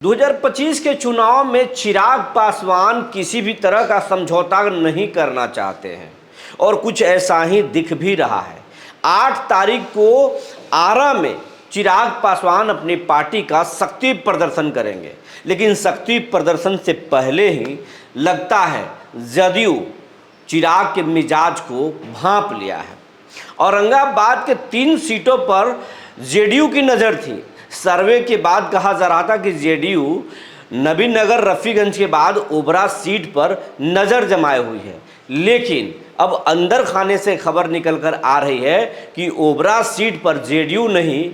2025 के चुनाव में चिराग पासवान किसी भी तरह का समझौता नहीं करना चाहते हैं और कुछ ऐसा ही दिख भी रहा है। 8 तारीख को आरा में चिराग पासवान अपनी पार्टी का शक्ति प्रदर्शन करेंगे, लेकिन शक्ति प्रदर्शन से पहले ही लगता है जदयू चिराग के मिजाज को भांप लिया है। औरंगाबाद के 3 सीटों पर जेडीयू की नज़र थी। सर्वे के बाद कहा जा रहा था कि जेडीयू नबीनगर रफीगंज के बाद ओबरा सीट पर नज़र जमाए हुई है, लेकिन अब अंदर खाने से खबर निकल कर आ रही है कि ओबरा सीट पर जेडीयू नहीं,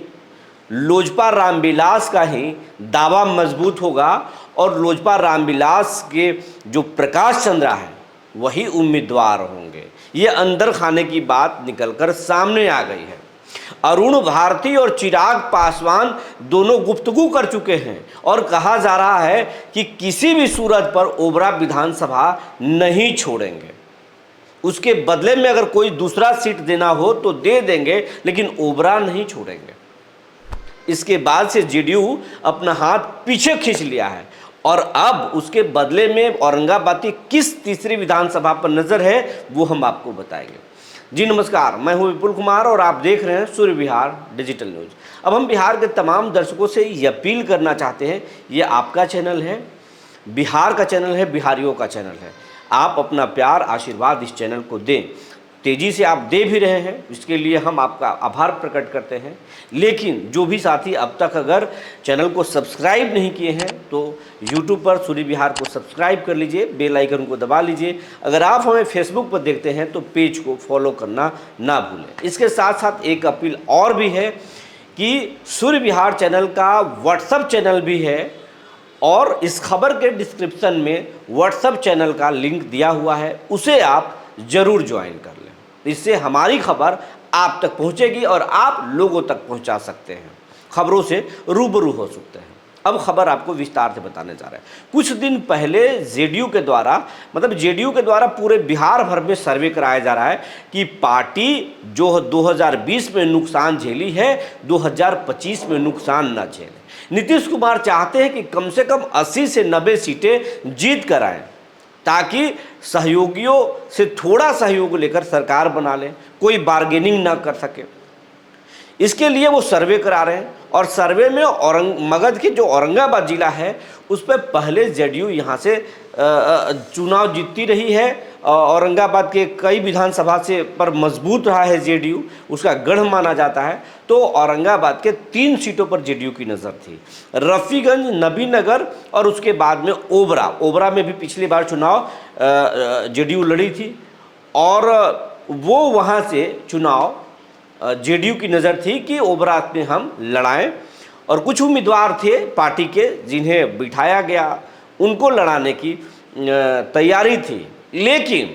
लोजपा रामविलास का ही दावा मजबूत होगा और लोजपा रामविलास के जो प्रकाश चंद्रा है वही उम्मीदवार होंगे। ये अंदर खाने की बात निकलकर सामने आ गई है। अरुण भारती और चिराग पासवान दोनों गुफ्तगू कर चुके हैं और कहा जा रहा है कि किसी भी सूरत पर ओबरा विधानसभा नहीं छोड़ेंगे। उसके बदले में अगर कोई दूसरा सीट देना हो तो दे देंगे, लेकिन ओबरा नहीं छोड़ेंगे। इसके बाद से जेडीयू अपना हाथ पीछे खींच लिया है और अब उसके बदले में औरंगाबाद की किस तीसरी विधानसभा पर नजर है वो हम आपको बताएंगे। जी नमस्कार, मैं हूं विपुल कुमार और आप देख रहे हैं सूर्य विहार डिजिटल न्यूज। अब हम बिहार के तमाम दर्शकों से ये अपील करना चाहते हैं, ये आपका चैनल है, बिहार का चैनल है, बिहारियों का चैनल है। आप अपना प्यार आशीर्वाद इस चैनल को दें। तेज़ी से आप दे भी रहे हैं, इसके लिए हम आपका आभार प्रकट करते हैं। लेकिन जो भी साथी अब तक अगर चैनल को सब्सक्राइब नहीं किए हैं तो YouTube पर सूर्य विहार को सब्सक्राइब कर लीजिए, बेल आइकन को दबा लीजिए। अगर आप हमें फेसबुक पर देखते हैं तो पेज को फॉलो करना ना भूलें। इसके साथ साथ एक अपील और भी है कि सूर्य विहार चैनल का व्हाट्सएप चैनल भी है और इस खबर के डिस्क्रिप्शन में व्हाट्सएप चैनल का लिंक दिया हुआ है, उसे आप ज़रूर ज्वाइन कर लें। इससे हमारी खबर आप तक पहुंचेगी और आप लोगों तक पहुंचा सकते हैं, खबरों से रूबरू हो सकते हैं। अब खबर आपको विस्तार से बताने जा रहे हैं। कुछ दिन पहले जेडीयू के द्वारा पूरे बिहार भर में सर्वे कराया जा रहा है कि पार्टी जो 2020 में नुकसान झेली है 2025 में नुकसान न झेले। नीतीश कुमार चाहते हैं कि कम से कम 80 से 90 सीटें जीत कर आएँ ताकि सहयोगियों से थोड़ा सहयोग लेकर सरकार बना लें, कोई बार्गेनिंग ना कर सके। इसके लिए वो सर्वे करा रहे हैं और सर्वे में मगध की जो औरंगाबाद जिला है उस पर पहले जेडीयू यहाँ से चुनाव जीतती रही है। औरंगाबाद के कई विधानसभा से पर मजबूत रहा है जेडीयू, उसका गढ़ माना जाता है। तो औरंगाबाद के 3 सीटों पर जेडीयू की नज़र थी, रफीगंज, नबीनगर और उसके बाद में ओबरा में भी पिछली बार चुनाव जेडीयू लड़ी थी और वो वहाँ से चुनाव जेडीयू की नज़र थी कि ओबरा में हम लड़ाएं और कुछ उम्मीदवार थे पार्टी के जिन्हें बिठाया गया, उनको लड़ाने की तैयारी थी। लेकिन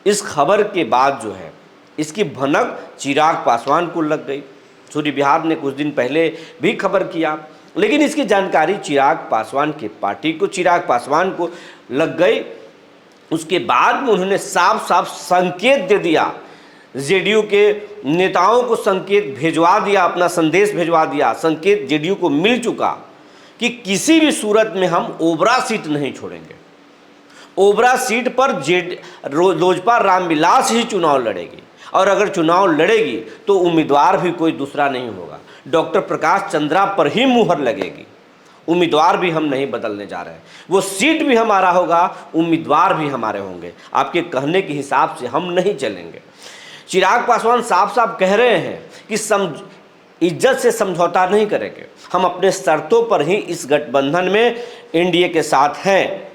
इस खबर के बाद जो है इसकी भनक चिराग पासवान को लग गई। सूर्य विहार ने कुछ दिन पहले भी खबर किया, लेकिन इसकी जानकारी चिराग पासवान की पार्टी को, चिराग पासवान को लग गई। उसके बाद में उन्होंने साफ साफ संकेत दे दिया, जेडीयू के नेताओं को संकेत भेजवा दिया, अपना संदेश भेजवा दिया। संकेत जेडीयू को मिल चुका कि किसी भी सूरत में हम ओबरा सीट नहीं छोड़ेंगे। ओबरा सीट पर लोजपा रामविलास ही चुनाव लड़ेगी और अगर चुनाव लड़ेगी तो उम्मीदवार भी कोई दूसरा नहीं होगा, डॉक्टर प्रकाश चंद्रा पर ही मुहर लगेगी। उम्मीदवार भी हम नहीं बदलने जा रहे हैं, वो सीट भी हमारा होगा, उम्मीदवार भी हमारे होंगे। आपके कहने के हिसाब से हम नहीं चलेंगे। चिराग पासवान साफ साफ कह रहे हैं कि इज्जत से समझौता नहीं करेंगे, हम अपने शर्तों पर ही इस गठबंधन में एनडीए के साथ हैं,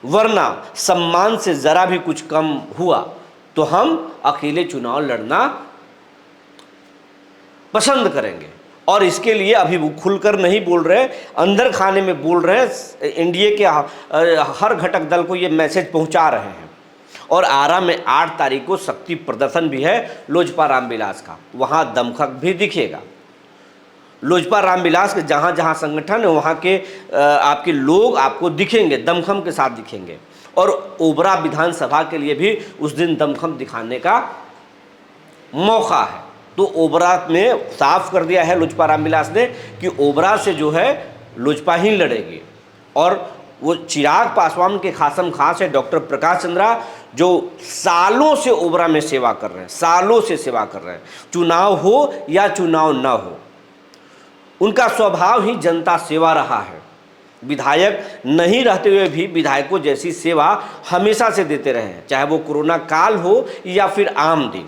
वरना सम्मान से ज़रा भी कुछ कम हुआ तो हम अकेले चुनाव लड़ना पसंद करेंगे। और इसके लिए अभी वो खुलकर नहीं बोल रहे, अंदर खाने में बोल रहे हैं। एनडीए के हर घटक दल को ये मैसेज पहुंचा रहे हैं। और आरा में 8 तारीख को शक्ति प्रदर्शन भी है लोजपा रामविलास का, वहाँ दमखम भी दिखेगा। लोजपा रामविलास के जहाँ जहाँ संगठन है वहाँ के आपके लोग आपको दिखेंगे, दमखम के साथ दिखेंगे। और ओबरा विधानसभा के लिए भी उस दिन दमखम दिखाने का मौका है। तो ओबरा में साफ कर दिया है लोजपा रामविलास ने कि ओबरा से जो है लोजपा ही लड़ेगी। और वो चिराग पासवान के खासम खास है डॉक्टर प्रकाश चंद्रा, जो सालों से ओबरा में सेवा कर रहे हैं, सालों से सेवा कर रहे हैं, चुनाव हो या चुनाव ना हो, उनका स्वभाव ही जनता सेवा रहा है। विधायक नहीं रहते हुए भी विधायकों जैसी सेवा हमेशा से देते रहे हैं, चाहे वो कोरोना काल हो या फिर आम दिन।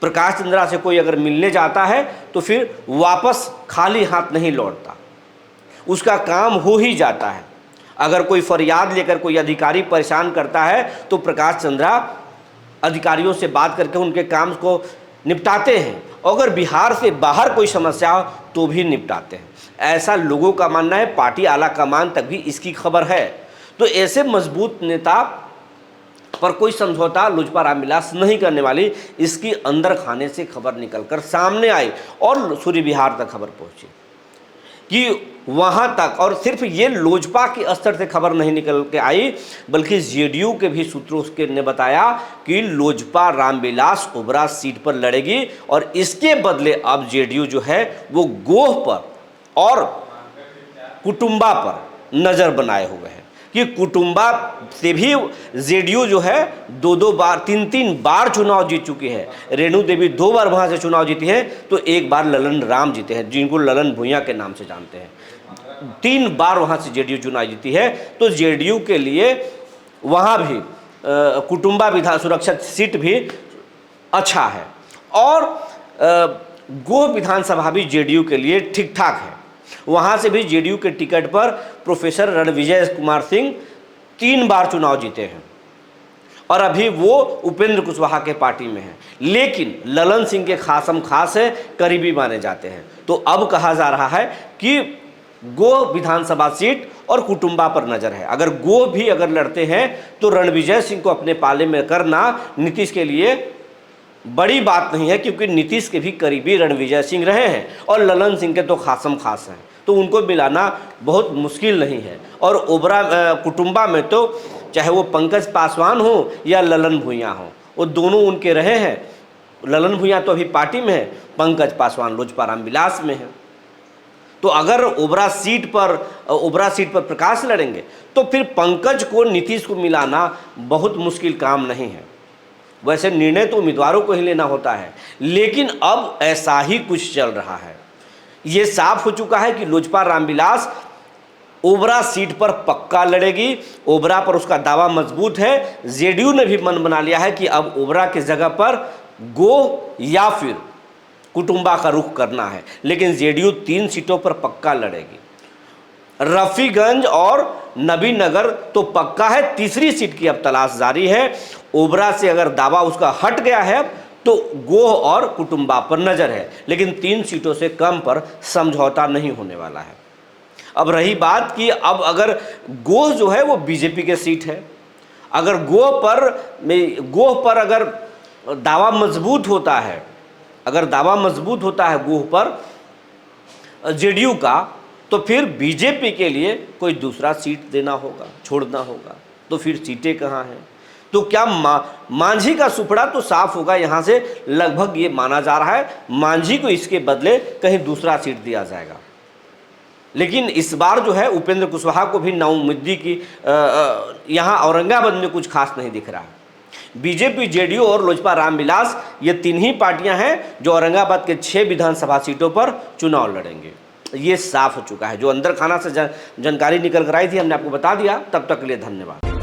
प्रकाश चंद्रा से कोई अगर मिलने जाता है तो फिर वापस खाली हाथ नहीं लौटता, उसका काम हो ही जाता है। अगर कोई फरियाद लेकर कोई अधिकारी परेशान करता है तो प्रकाश चंद्रा अधिकारियों से बात करके उनके काम को निपटाते हैं, अगर बिहार से बाहर कोई समस्या हो तो भी निपटाते हैं। ऐसा लोगों का मानना है, पार्टी आला कमान तक भी इसकी खबर है। तो ऐसे मजबूत नेता पर कोई समझौता लोजपा रामविलास नहीं करने वाली, इसकी अंदर खाने से खबर निकलकर सामने आई और सूर्य विहार तक खबर पहुंची कि वहां तक, और सिर्फ ये लोजपा के स्तर से खबर नहीं निकल के आई बल्कि जेडीयू के भी सूत्रों ने बताया कि लोजपा रामविलास ओबरा सीट पर लड़ेगी और इसके बदले अब जेडीयू जो है वो गोह पर और कुटुंबा पर नज़र बनाए हुए हैं कि कुटुंबा से भी जेडीयू जो है 2-2 बार 3-3 बार चुनाव जीत चुकी है। रेणु देवी 2 बार वहाँ से चुनाव जीती है तो 1 बार ललन राम जीते हैं, जिनको ललन भूंया के नाम से जानते हैं। 3 बार वहाँ से जेडीयू चुनाव जीती है। तो जेडीयू के लिए वहाँ भी कुटुंबा विधान सुरक्षा सीट भी अच्छा है और गोह विधानसभा भी जेडीयू के लिए ठीक ठाक है। वहाँ से भी जेडीयू के टिकट पर प्रोफेसर रणविजय कुमार सिंह 3 बार चुनाव जीते हैं और अभी वो उपेंद्र कुशवाहा के पार्टी में हैं, लेकिन ललन सिंह के खासम खास है, करीबी माने जाते हैं। तो अब कहा जा रहा है कि गोह विधानसभा सीट और कुटुंबा पर नजर है। अगर गोह भी अगर लड़ते हैं तो रणविजय सिंह को अपने पाले में करना नीतीश के लिए बड़ी बात नहीं है, क्योंकि नीतीश के भी करीबी रणविजय सिंह रहे हैं और ललन सिंह के तो खासम खास हैं, तो उनको मिलाना बहुत मुश्किल नहीं है। और ओबरा कुटुंबा में तो चाहे वो पंकज पासवान हो या ललन भूंया हो, वो दोनों उनके रहे हैं। ललन भूंया तो अभी पार्टी में है, पंकज पासवान लोजपा रामविलास में है। तो अगर ओबरा सीट पर प्रकाश लड़ेंगे तो फिर पंकज को नीतीश को मिलाना बहुत मुश्किल काम नहीं है। वैसे निर्णय तो उम्मीदवारों को ही लेना होता है, लेकिन अब ऐसा ही कुछ चल रहा है। ये साफ हो चुका है कि लोजपा रामविलास ओबरा सीट पर पक्का लड़ेगी। ओबरा पर उसका दावा मजबूत है। जेडीयू ने भी मन बना लिया है कि अब ओबरा की जगह पर गोह या फिर कुटुंबा का रुख करना है, लेकिन जेडीयू 3 सीटों पर पक्का लड़ेगी। रफीगंज और नबीनगर तो पक्का है, तीसरी सीट की अब तलाश जारी है। ओबरा से अगर दावा उसका हट गया है तो गोह और कुटुंबा पर नजर है, लेकिन 3 सीटों से कम पर समझौता नहीं होने वाला है। अब रही बात कि अब अगर गोह जो है वो बीजेपी के सीट है, अगर गोह पर अगर दावा मजबूत होता है, गोह पर जेडीयू का, तो फिर बीजेपी के लिए कोई दूसरा सीट देना होगा, छोड़ना होगा। तो फिर सीटें कहाँ हैं? तो क्या मांझी का सुपड़ा तो साफ होगा। यहाँ से लगभग ये माना जा रहा है मांझी को इसके बदले कहीं दूसरा सीट दिया जाएगा। लेकिन इस बार जो है उपेंद्र कुशवाहा को भी नाउम्मीदी की यहाँ औरंगाबाद में कुछ खास नहीं दिख रहा है। बीजेपी, जेडीयू और लोजपा रामविलास ये 3 ही पार्टियां हैं जो औरंगाबाद के 6 विधानसभा सीटों पर चुनाव लड़ेंगे। ये साफ हो चुका है। जो अंदर खाना से जानकारी निकल कर आई थी हमने आपको बता दिया। तब तक के लिए धन्यवाद।